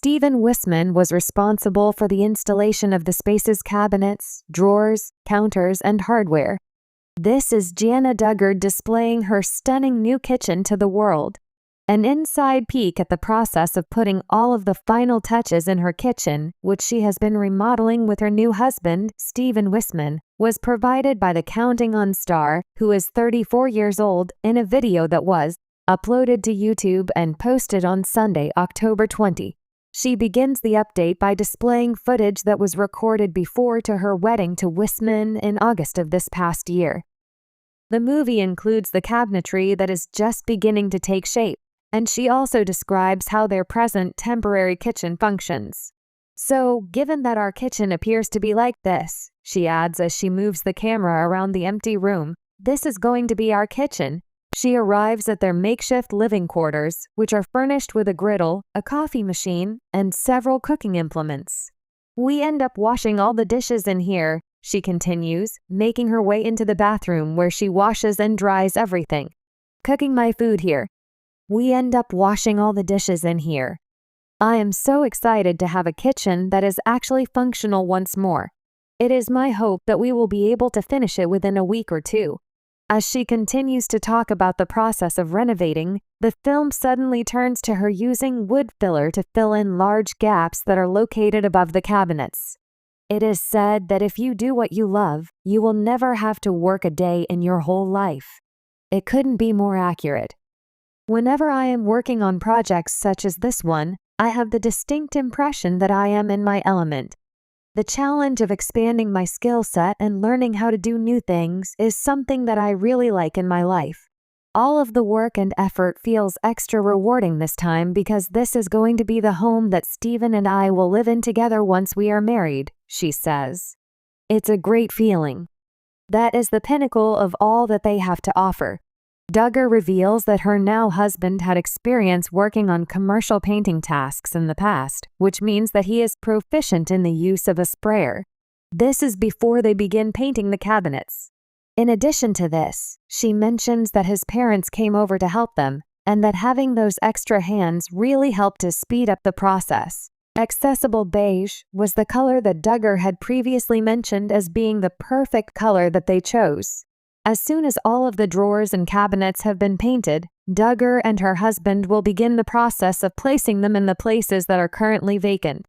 Steven Wisman was responsible for the installation of the space's cabinets, drawers, counters, and hardware. This is Jana Duggar displaying her stunning new kitchen to the world. An inside peek at the process of putting all of the final touches in her kitchen, which she has been remodeling with her new husband, Steven Wisman, was provided by the Counting On star, who is 34 years old, in a video that was uploaded to YouTube and posted on Sunday, October 20. She begins the update by displaying footage that was recorded before to her wedding to Wisman in August of this past year. The movie includes the cabinetry that is just beginning to take shape, and she also describes how their present temporary kitchen functions. So, given that our kitchen appears to be like this, she adds as she moves the camera around the empty room, this is going to be our kitchen. She arrives at their makeshift living quarters, which are furnished with a griddle, a coffee machine, and several cooking implements. We end up washing all the dishes in here, she continues, making her way into the bathroom where she washes and dries everything. Cooking my food here. We end up washing all the dishes in here. I am so excited to have a kitchen that is actually functional once more. It is my hope that we will be able to finish it within a week or two. As she continues to talk about the process of renovating, the film suddenly turns to her using wood filler to fill in large gaps that are located above the cabinets. It is said that if you do what you love, you will never have to work a day in your whole life. It couldn't be more accurate. Whenever I am working on projects such as this one, I have the distinct impression that I am in my element. The challenge of expanding my skill set and learning how to do new things is something that I really like in my life. All of the work and effort feels extra rewarding this time because this is going to be the home that Steven and I will live in together once we are married, she says. It's a great feeling. That is the pinnacle of all that they have to offer. Duggar reveals that her now husband had experience working on commercial painting tasks in the past, which means that he is proficient in the use of a sprayer. This is before they begin painting the cabinets. In addition to this, she mentions that his parents came over to help them, and that having those extra hands really helped to speed up the process. Accessible beige was the color that Duggar had previously mentioned as being the perfect color that they chose. As soon as all of the drawers and cabinets have been painted, Duggar and her husband will begin the process of placing them in the places that are currently vacant.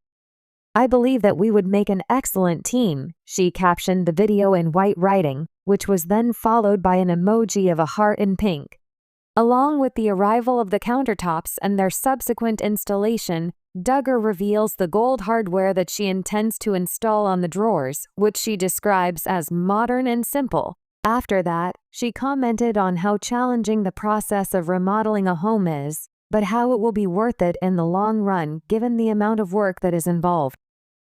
I believe that we would make an excellent team, she captioned the video in white writing, which was then followed by an emoji of a heart in pink. Along with the arrival of the countertops and their subsequent installation, Duggar reveals the gold hardware that she intends to install on the drawers, which she describes as modern and simple. After that, she commented on how challenging the process of remodeling a home is, but how it will be worth it in the long run given the amount of work that is involved.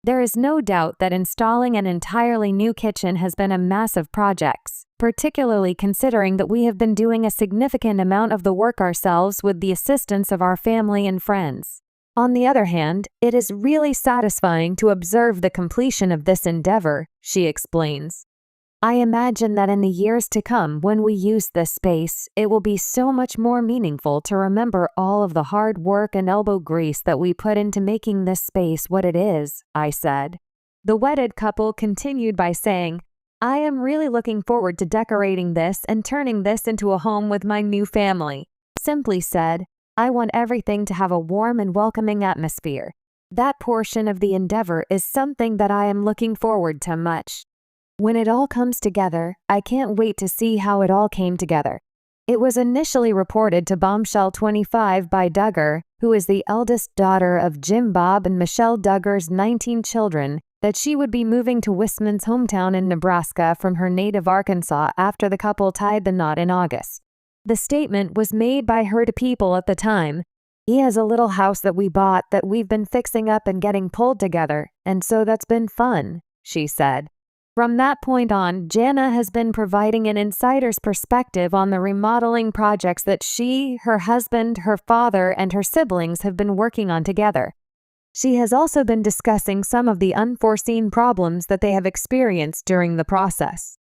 There is no doubt that installing an entirely new kitchen has been a massive project, particularly considering that we have been doing a significant amount of the work ourselves with the assistance of our family and friends. On the other hand, it is really satisfying to observe the completion of this endeavor, she explains. I imagine that in the years to come, when we use this space, it will be so much more meaningful to remember all of the hard work and elbow grease that we put into making this space what it is, I said. The wedded couple continued by saying, I am really looking forward to decorating this and turning this into a home with my new family. Simply said, I want everything to have a warm and welcoming atmosphere. That portion of the endeavor is something that I am looking forward to much. When it all comes together, I can't wait to see how it all came together. It was initially reported to Bombshell 25 by Duggar, who is the eldest daughter of Jim Bob and Michelle Duggar's 19 children, that she would be moving to Wisman's hometown in Nebraska from her native Arkansas after the couple tied the knot in August. The statement was made by her to people at the time. He has a little house that we bought that we've been fixing up and getting pulled together, and so that's been fun, she said. From that point on, Jana has been providing an insider's perspective on the remodeling projects that she, her husband, her father, and her siblings have been working on together. She has also been discussing some of the unforeseen problems that they have experienced during the process.